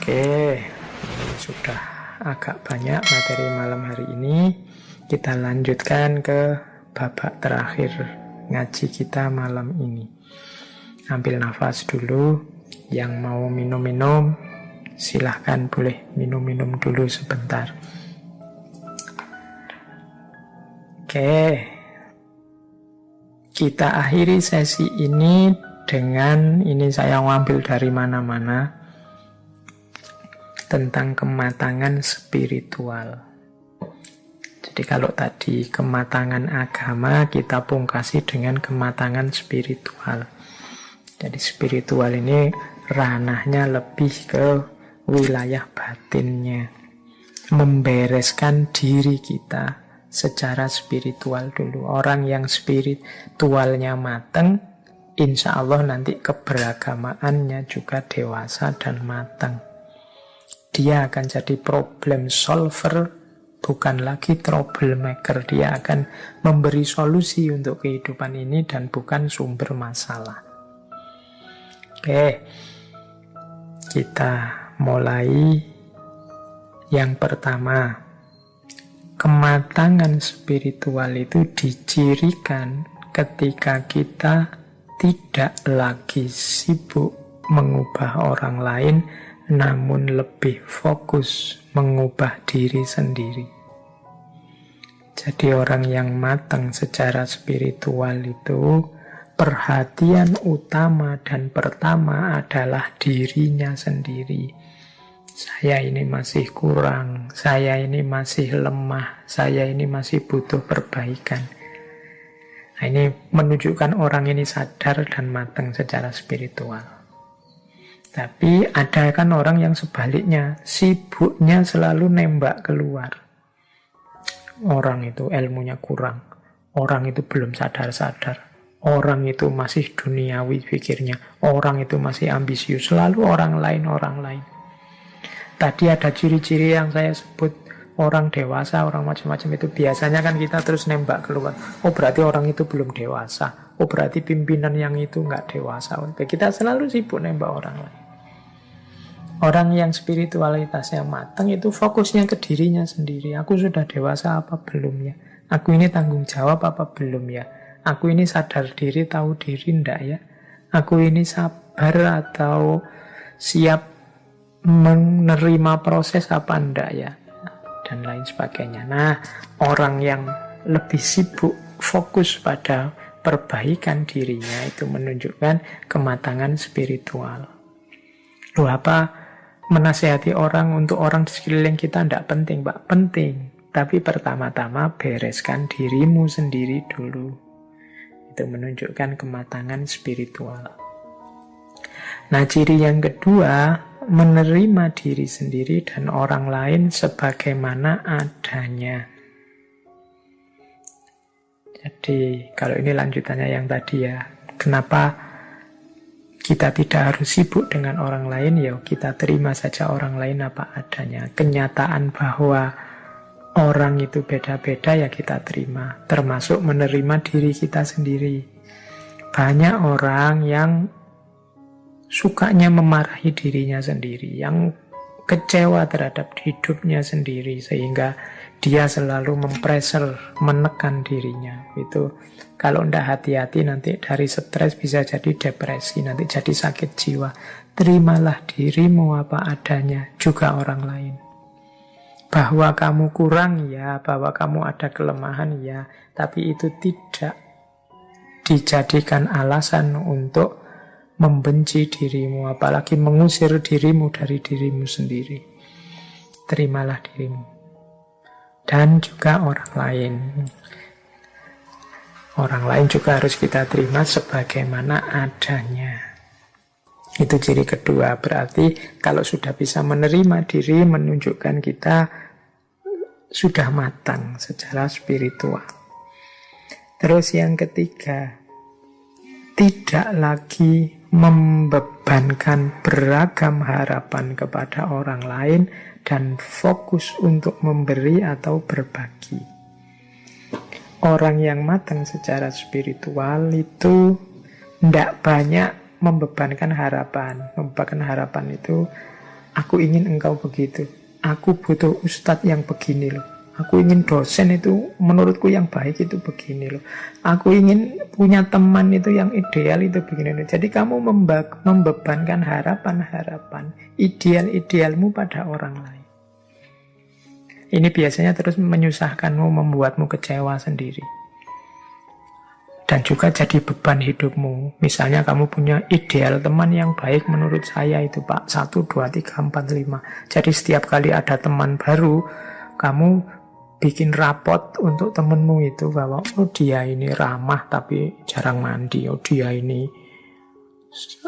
Oke, ini sudah agak banyak materi malam hari ini. Kita lanjutkan ke babak terakhir ngaji kita malam ini. Ambil nafas dulu. Yang mau minum-minum, silahkan boleh minum-minum dulu sebentar. Oke, kita akhiri sesi ini dengan, ini saya ngambil dari mana-mana, tentang kematangan spiritual. Jadi kalau tadi kematangan agama, kita pungkasi dengan kematangan spiritual. Jadi spiritual ini ranahnya lebih ke wilayah batinnya, membereskan diri kita secara spiritual dulu. Orang yang spiritualnya mateng, insya Allah nanti keberagamaannya juga dewasa dan mateng. Dia akan jadi problem solver, bukan lagi troublemaker. Dia akan memberi solusi untuk kehidupan ini dan bukan sumber masalah. Oke, kita mulai. Yang pertama, kematangan spiritual itu dicirikan ketika kita tidak lagi sibuk mengubah orang lain, namun lebih fokus mengubah diri sendiri. Jadi orang yang matang secara spiritual itu perhatian utama dan pertama adalah dirinya sendiri. Saya ini masih kurang, saya ini masih lemah, saya ini masih butuh perbaikan. Nah, ini menunjukkan orang ini sadar dan matang secara spiritual. Tapi ada kan orang yang sebaliknya, sibuknya selalu nembak keluar. Orang itu ilmunya kurang, orang itu belum sadar-sadar, orang itu masih duniawi pikirnya, orang itu masih ambisius, selalu orang lain. Tadi ada ciri-ciri yang saya sebut, orang dewasa, orang macam-macam itu biasanya kan kita terus nembak keluar. Oh berarti orang itu belum dewasa, oh berarti pimpinan yang itu nggak dewasa. Kita selalu sibuk nembak orang lain. Orang yang spiritualitasnya matang itu fokusnya ke dirinya sendiri. Aku sudah dewasa apa belum ya? Aku ini tanggung jawab apa belum ya? Aku ini sadar diri, tahu diri enggak ya? Aku ini sabar atau siap menerima proses apa enggak ya? Dan lain sebagainya. Nah, orang yang lebih sibuk fokus pada perbaikan dirinya itu menunjukkan kematangan spiritual. Loh, apa menasihati orang untuk orang di sekeliling kita tidak penting, Pak? Penting. Tapi pertama-tama bereskan dirimu sendiri dulu. Itu menunjukkan kematangan spiritual. Nah, ciri yang kedua, menerima diri sendiri dan orang lain sebagaimana adanya. Jadi, kalau ini lanjutannya yang tadi ya, kenapa kita tidak harus sibuk dengan orang lain, ya kita terima saja orang lain apa adanya. Kenyataan bahwa orang itu beda-beda ya kita terima. Termasuk menerima diri kita sendiri. Banyak orang yang sukanya memarahi dirinya sendiri, yang kecewa terhadap hidupnya sendiri, sehingga dia selalu mempressure, menekan dirinya. Itu kalau tidak hati-hati nanti dari stres bisa jadi depresi, nanti jadi sakit jiwa. Terimalah dirimu apa adanya, juga orang lain. Bahwa kamu kurang ya, bahwa kamu ada kelemahan ya, tapi itu tidak dijadikan alasan untuk membenci dirimu, apalagi mengusir dirimu dari dirimu sendiri. Terimalah dirimu. Dan juga orang lain. Orang lain juga harus kita terima sebagaimana adanya. Itu ciri kedua. Berarti kalau sudah bisa menerima diri, menunjukkan kita sudah matang secara spiritual. Terus yang ketiga, tidak lagi membebankan beragam harapan kepada orang lain dan fokus untuk memberi atau berbagi. Orang yang matang secara spiritual itu tidak banyak membebankan harapan. Membebankan harapan itu Aku ingin engkau begitu. Aku butuh ustadz yang begini loh. Aku ingin dosen itu menurutku yang baik itu begini loh. Aku ingin punya teman itu yang ideal itu begini loh. Jadi kamu membebankan harapan-harapan, ideal-idealmu pada orang lain. Ini biasanya terus menyusahkanmu, membuatmu kecewa sendiri. Dan juga jadi beban hidupmu. Misalnya kamu punya ideal teman yang baik menurut saya itu Pak, 1, 2, 3, 4, 5. Jadi setiap kali ada teman baru, kamu bikin rapot untuk temenmu itu bahwa oh dia ini ramah tapi jarang mandi, oh dia ini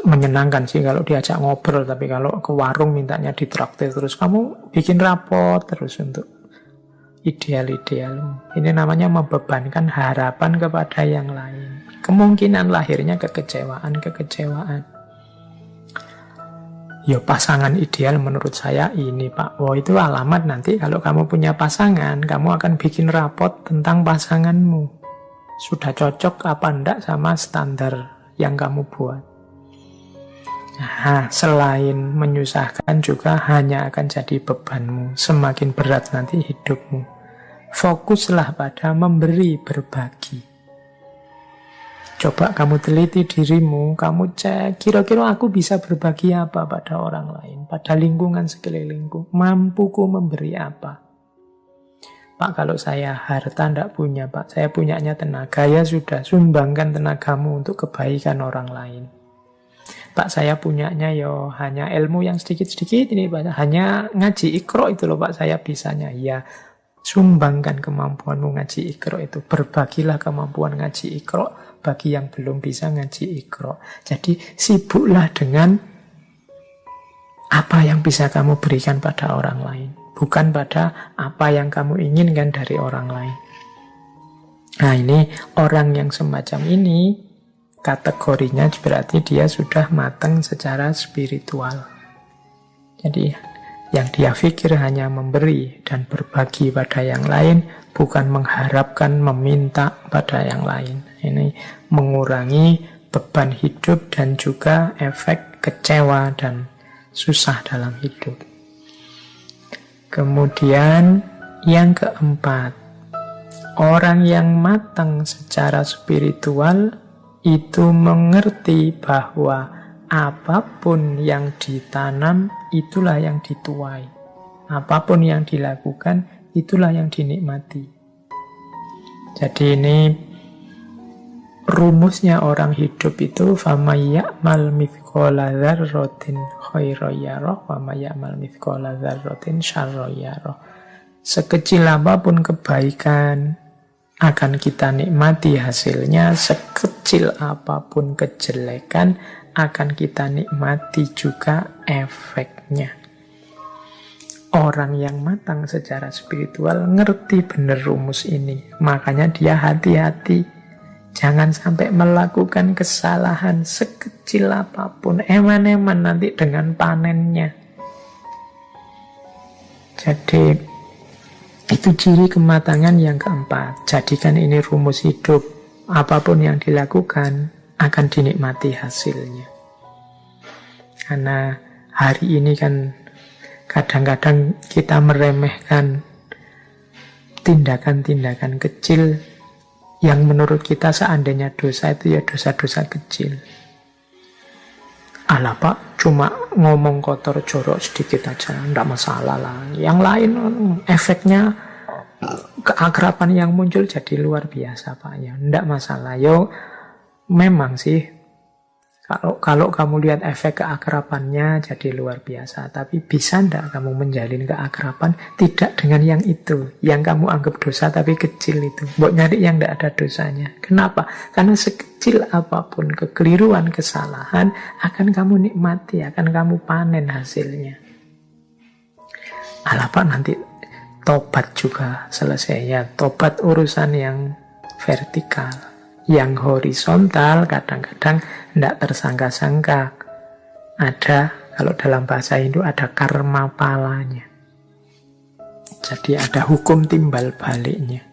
menyenangkan sih kalau diajak ngobrol, tapi kalau ke warung mintanya ditraktir terus. Kamu bikin rapot terus untuk ideal-idealmu. Ini namanya membebankan harapan kepada yang lain. Kemungkinan lahirnya kekecewaan. Ya pasangan ideal menurut saya ini Pak. Oh itu alamat nanti kalau kamu punya pasangan, kamu akan bikin rapot tentang pasanganmu. Sudah cocok apa enggak sama standar yang kamu buat. Nah, selain menyusahkan juga hanya akan jadi bebanmu. Semakin berat nanti hidupmu. Fokuslah pada memberi, berbagi. Coba kamu teliti dirimu, kamu cek kira-kira aku bisa berbagi apa pada orang lain, pada lingkungan sekelilingku. Mampuku memberi apa? Pak, kalau saya harta tidak punya Pak, saya punyanya tenaga, ya sudah, sumbangkan tenagamu untuk kebaikan orang lain. Pak, saya punyanya yo hanya ilmu yang sedikit-sedikit ini Pak, hanya ngaji Iqra itu loh Pak, saya bisanya. Ya, sumbangkan kemampuanmu ngaji Iqra itu. Berbagilah kemampuan ngaji Iqra bagi yang belum bisa ngaji Iqra. Jadi sibuklah dengan apa yang bisa kamu berikan pada orang lain, bukan pada apa yang kamu inginkan dari orang lain. Nah ini orang yang semacam ini kategorinya berarti dia sudah matang secara spiritual. Jadi yang dia pikir hanya memberi dan berbagi pada yang lain, bukan mengharapkan, meminta pada yang lain. Ini mengurangi beban hidup dan juga efek kecewa dan susah dalam hidup. Kemudian yang keempat, orang yang matang secara spiritual itu mengerti bahwa apapun yang ditanam, itulah yang dituai. Apapun yang dilakukan, itulah yang dinikmati. Jadi ini rumusnya orang hidup itu فَمَنْ يَعْمَلْ مِثْقَالَ ذَرَّةٍ خَيْرًا يَرَهُ وَمَنْ يَعْمَلْ مِثْقَالَ ذَرَّةٍ شَرًّا يَرَهُ. Sekecil apapun kebaikan akan kita nikmati hasilnya, sekecil apapun kejelekan akan kita nikmati juga efeknya. Orang yang matang secara spiritual ngerti benar rumus ini. Makanya dia hati-hati. Jangan sampai melakukan kesalahan sekecil apapun. Eman-eman nanti dengan panennya. Jadi itu ciri kematangan yang keempat. Jadikan ini rumus hidup. Apapun yang dilakukan akan dinikmati hasilnya. Karena hari ini kan kadang-kadang kita meremehkan tindakan-tindakan kecil yang menurut kita seandainya dosa itu ya dosa-dosa kecil. Alah Pak, cuma ngomong kotor jorok sedikit aja, enggak masalah lah. Yang lain efeknya keakraban yang muncul jadi luar biasa Pak ya, enggak masalah. Yo memang sih kalau kamu lihat efek keakrabannya jadi luar biasa, tapi bisa enggak kamu menjalin keakraban tidak dengan yang itu, yang kamu anggap dosa tapi kecil itu. Mbok nyari yang enggak ada dosanya. Kenapa? Karena sekecil apapun kekeliruan, kesalahan akan kamu nikmati, akan kamu panen hasilnya. Alah Pak, nanti tobat juga selesainya. Tobat urusan yang vertikal. Yang horizontal kadang-kadang tidak tersangka-sangka. Ada, kalau dalam bahasa Hindu ada karma palanya. Jadi ada hukum timbal baliknya.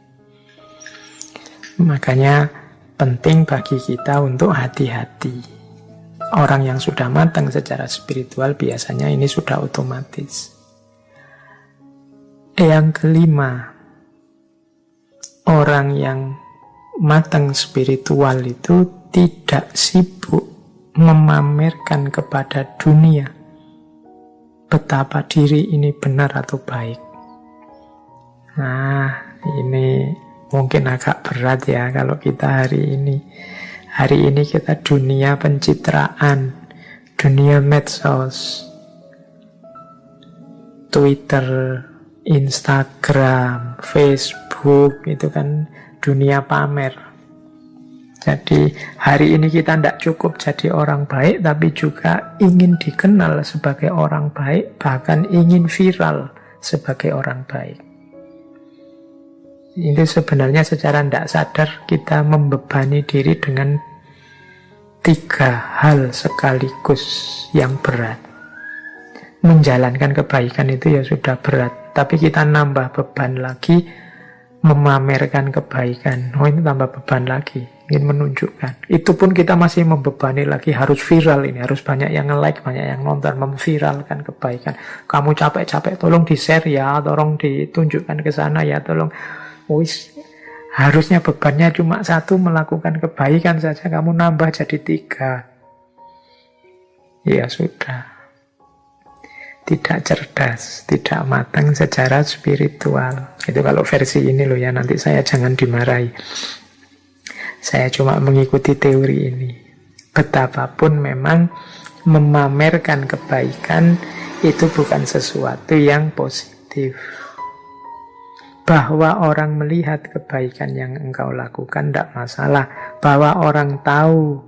Makanya penting bagi kita untuk hati-hati. Orang yang sudah matang secara spiritual biasanya ini sudah otomatis. Yang kelima, orang yang matang spiritual itu tidak sibuk memamerkan kepada dunia betapa diri ini benar atau baik. Nah, ini mungkin agak berat ya kalau kita hari ini. Hari ini kita dunia pencitraan, dunia medsos, Twitter, Instagram, Facebook, itu kan dunia pamer. Jadi hari ini kita tidak cukup jadi orang baik, tapi juga ingin dikenal sebagai orang baik, bahkan ingin viral sebagai orang baik. Ini sebenarnya secara tidak sadar kita membebani diri dengan 3 hal sekaligus yang berat. Menjalankan kebaikan itu ya sudah berat, tapi kita nambah beban lagi memamerkan kebaikan. Oh, ini tambah beban lagi, ingin menunjukkan. Itu pun kita masih membebani lagi, harus viral ini, harus banyak yang nge-like, banyak yang nonton, memviralkan kebaikan. Kamu capek-capek, tolong di-share ya, tolong ditunjukkan ke sana ya, tolong. Wis, harusnya bebannya cuma 1, melakukan kebaikan saja, kamu nambah jadi 3. Ya sudah, tidak cerdas, tidak matang secara spiritual. Itu kalau versi ini loh ya, nanti saya jangan dimarahi. Saya cuma mengikuti teori ini. Betapapun memang memamerkan kebaikan itu bukan sesuatu yang positif. Bahwa orang melihat kebaikan yang engkau lakukan tidak masalah. Bahwa orang tahu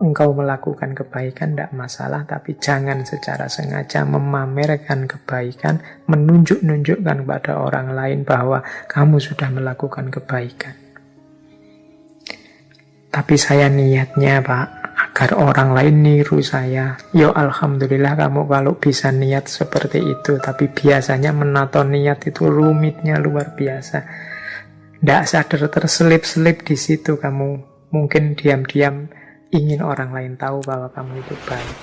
engkau melakukan kebaikan tidak masalah. Tapi jangan secara sengaja memamerkan kebaikan, menunjukkan pada orang lain bahwa kamu sudah melakukan kebaikan. Tapi saya niatnya, Pak, agar orang lain niru saya. Yo alhamdulillah kamu kalau bisa niat seperti itu. Tapi biasanya menato niat itu rumitnya luar biasa. Tidak sadar terselip-selip di situ kamu. Mungkin diam-diam ingin orang lain tahu bahwa kamu itu baik.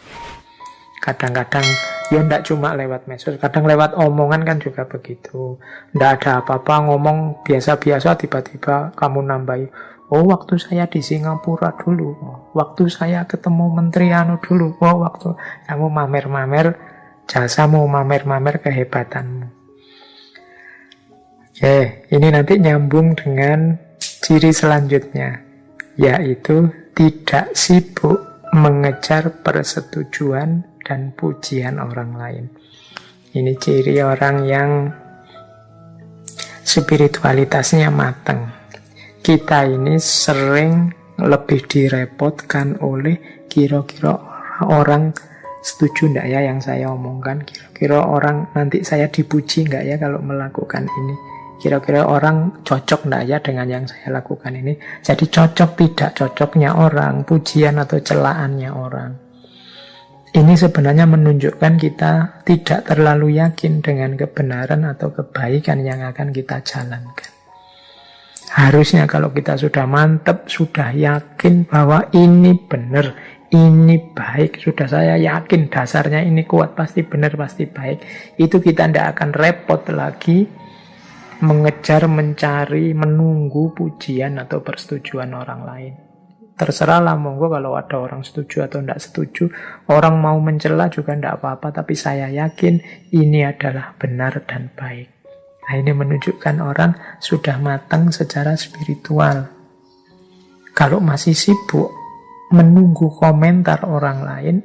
Kadang-kadang ya tidak cuma lewat medsos, kadang lewat omongan kan juga begitu. Tidak ada apa-apa, ngomong biasa-biasa tiba-tiba kamu nambahi. Oh, waktu saya di Singapura dulu. Waktu saya ketemu Menteri anu dulu. Oh, waktu kamu mamer-mamer jasamu, mamer-mamer kehebatanmu. Oke, ini nanti nyambung dengan ciri selanjutnya, yaitu tidak sibuk mengejar persetujuan dan pujian orang lain. Ini ciri orang yang spiritualitasnya matang. Kita ini sering lebih direpotkan oleh kira-kira orang setuju enggak ya yang saya omongkan, kira-kira orang nanti saya dipuji enggak ya kalau melakukan ini, kira-kira orang cocok enggak ya dengan yang saya lakukan ini. Jadi cocok tidak cocoknya orang, pujian atau celaannya orang, ini sebenarnya menunjukkan kita tidak terlalu yakin dengan kebenaran atau kebaikan yang akan kita jalankan. Harusnya kalau kita sudah mantap, sudah yakin bahwa ini benar, ini baik, sudah saya yakin dasarnya ini kuat, pasti benar, pasti baik, itu kita tidak akan repot lagi mengejar, mencari, menunggu pujian atau persetujuan orang lain. Terserahlah, monggo kalau ada orang setuju atau tidak setuju, orang mau mencela juga tidak apa-apa, tapi saya yakin ini adalah benar dan baik. Nah, ini menunjukkan orang sudah matang secara spiritual. Kalau masih sibuk menunggu komentar orang lain,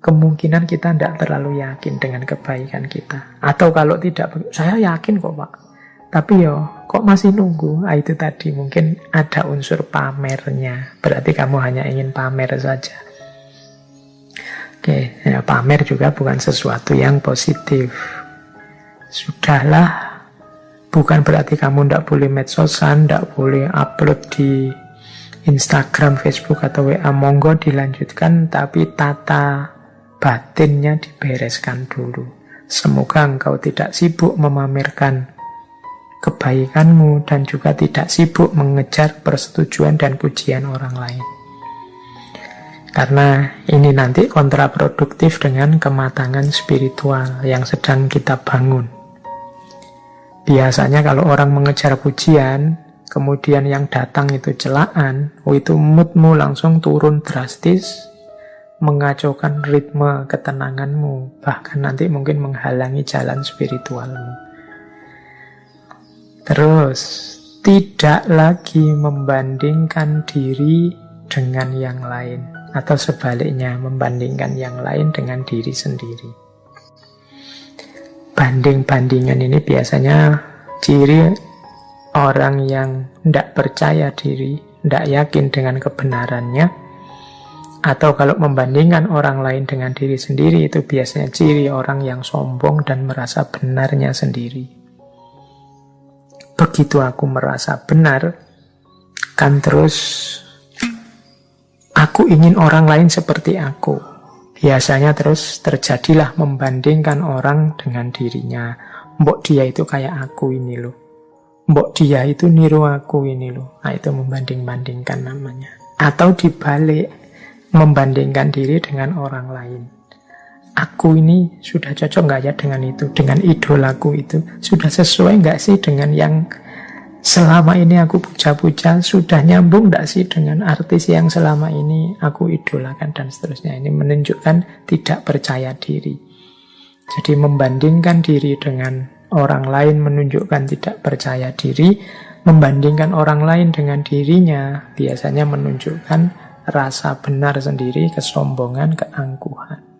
kemungkinan kita tidak terlalu yakin dengan kebaikan kita. Atau kalau tidak, saya yakin kok Pak, tapi kok masih nunggu. Nah, itu tadi mungkin ada unsur pamernya. Berarti kamu hanya ingin pamer saja. Oke, ya, pamer juga bukan sesuatu yang positif. Sudahlah, bukan berarti kamu tidak boleh medsosan, tidak boleh upload di Instagram, Facebook, atau WA. Monggo dilanjutkan, tapi tata batinnya dibereskan dulu. Semoga engkau tidak sibuk memamerkan kebaikanmu dan juga tidak sibuk mengejar persetujuan dan pujian orang lain. Karena ini nanti kontraproduktif dengan kematangan spiritual yang sedang kita bangun. Biasanya kalau orang mengejar pujian, kemudian yang datang itu celaan, itu moodmu langsung turun drastis, mengacaukan ritme ketenanganmu, bahkan nanti mungkin menghalangi jalan spiritualmu. Terus, tidak lagi membandingkan diri dengan yang lain. Atau sebaliknya, membandingkan yang lain dengan diri sendiri. Banding-bandingan ini biasanya ciri orang yang tidak percaya diri, tidak yakin dengan kebenarannya. Atau kalau membandingkan orang lain dengan diri sendiri, itu biasanya ciri orang yang sombong dan merasa benarnya sendiri. Begitu aku merasa benar, kan terus aku ingin orang lain seperti aku. Biasanya terus terjadilah membandingkan orang dengan dirinya. Mbok dia itu kayak aku ini loh. Mbok dia itu niru aku ini loh. Nah, itu membanding-bandingkan namanya. Atau dibalik, membandingkan diri dengan orang lain. Aku ini sudah cocok nggak ya dengan itu? Dengan idolaku itu? Sudah sesuai nggak sih dengan yang selama ini aku puja-puja? Sudah nyambung tidak sih dengan artis yang selama ini aku idolakan dan seterusnya? Ini menunjukkan tidak percaya diri. Jadi membandingkan diri dengan orang lain menunjukkan tidak percaya diri. Membandingkan orang lain dengan dirinya biasanya menunjukkan rasa benar sendiri, kesombongan, keangkuhan.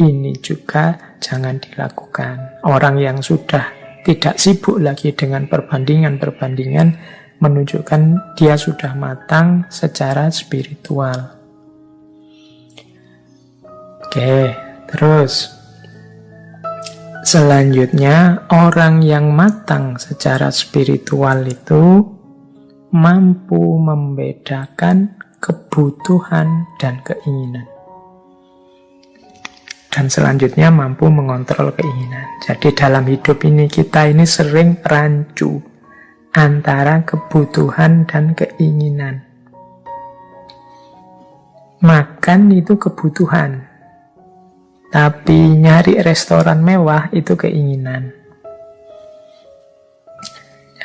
Ini juga jangan dilakukan. Orang yang sudah tidak sibuk lagi dengan perbandingan-perbandingan menunjukkan dia sudah matang secara spiritual. Oke, terus selanjutnya orang yang matang secara spiritual itu mampu membedakan kebutuhan dan keinginan. Dan selanjutnya mampu mengontrol keinginan. Jadi dalam hidup ini kita ini sering rancu antara kebutuhan dan keinginan. Makan itu kebutuhan, tapi nyari restoran mewah itu keinginan.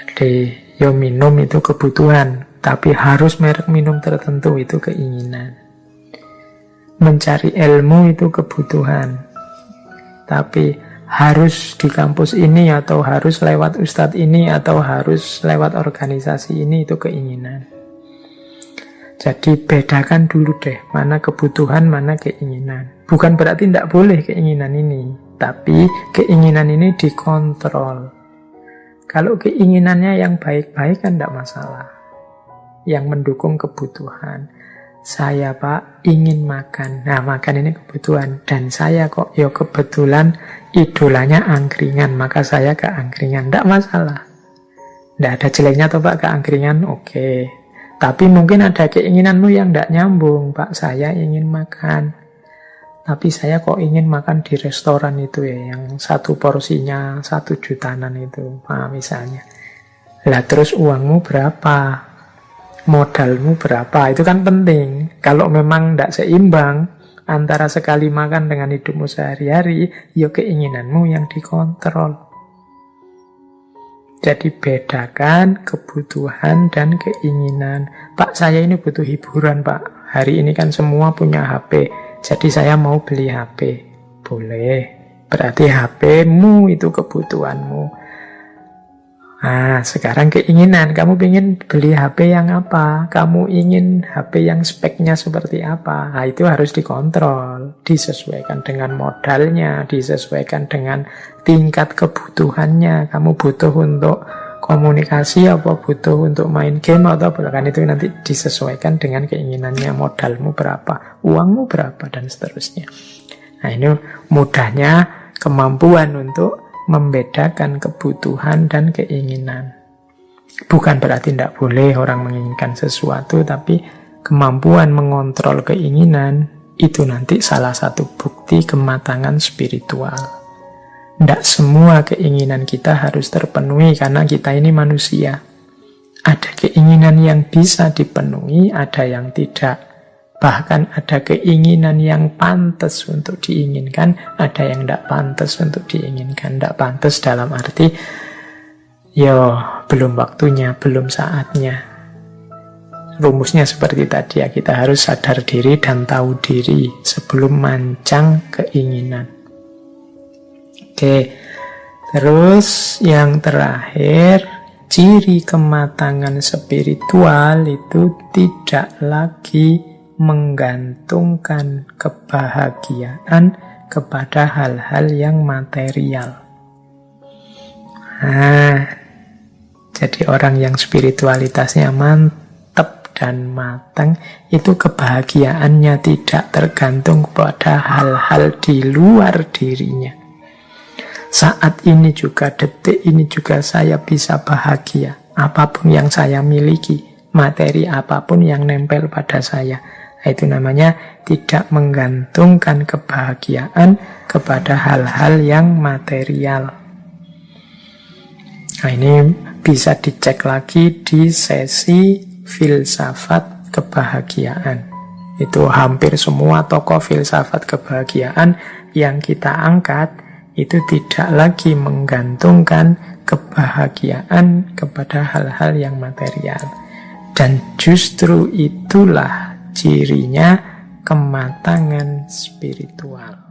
Jadi minum itu kebutuhan, tapi harus merek minum tertentu itu keinginan. Mencari ilmu itu kebutuhan, tapi harus di kampus ini, atau harus lewat ustadz ini, atau harus lewat organisasi ini, itu keinginan. Jadi bedakan dulu deh, mana kebutuhan, mana keinginan. Bukan berarti tidak boleh keinginan ini, tapi keinginan ini dikontrol. Kalau keinginannya yang baik-baik kan tidak masalah, yang mendukung kebutuhan. Saya Pak ingin makan. Nah, makan ini kebutuhan. Dan saya kok kebetulan idolanya angkringan, maka saya ke angkringan. Tidak masalah. Tidak ada jeleknya toh Pak ke angkringan. Oke. Tapi mungkin ada keinginanmu yang tidak nyambung. Pak, saya ingin makan. Tapi saya kok ingin makan di restoran itu ya, yang satu porsinya 1 jutaan itu. Nah, misalnya. Lah terus uangmu berapa? Modalmu berapa? Itu kan penting. Kalau memang tidak seimbang antara sekali makan dengan hidupmu sehari-hari, ya keinginanmu yang dikontrol. Jadi bedakan kebutuhan dan keinginan. Pak, saya ini butuh hiburan Pak. Hari ini kan semua punya HP, jadi saya mau beli HP. Boleh. Berarti HP-mu itu kebutuhanmu. Nah, sekarang keinginan. Kamu ingin beli HP yang apa? Kamu ingin HP yang speknya seperti apa? Nah, itu harus dikontrol. Disesuaikan dengan modalnya, disesuaikan dengan tingkat kebutuhannya. Kamu butuh untuk komunikasi, apa butuh untuk main game, atau bahkan itu nanti disesuaikan dengan keinginannya. Modalmu berapa? Uangmu berapa? Dan seterusnya. Nah, ini mudahnya kemampuan untuk membedakan kebutuhan dan keinginan. Bukan berarti tidak boleh orang menginginkan sesuatu, tapi kemampuan mengontrol keinginan itu nanti salah satu bukti kematangan spiritual. Tidak semua keinginan kita harus terpenuhi karena kita ini manusia. Ada keinginan yang bisa dipenuhi, ada yang tidak. Bahkan ada keinginan yang pantas untuk diinginkan, ada yang tidak pantas untuk diinginkan. Tidak pantas dalam arti, belum waktunya, belum saatnya. Rumusnya seperti tadi ya, kita harus sadar diri dan tahu diri sebelum mancang keinginan. Oke, terus yang terakhir, ciri kematangan spiritual itu tidak lagi menggantungkan kebahagiaan kepada hal-hal yang material. Jadi orang yang spiritualitasnya mantap dan matang, itu kebahagiaannya tidak tergantung pada hal-hal di luar dirinya. Saat ini juga, detik ini juga saya bisa bahagia. Apapun yang saya miliki, materi apapun yang nempel pada saya. Itu namanya tidak menggantungkan kebahagiaan kepada hal-hal yang material. Nah, ini bisa dicek lagi di sesi filsafat kebahagiaan. Itu hampir semua tokoh filsafat kebahagiaan yang kita angkat itu tidak lagi menggantungkan kebahagiaan kepada hal-hal yang material. Dan justru itulah cirinya kematangan spiritual.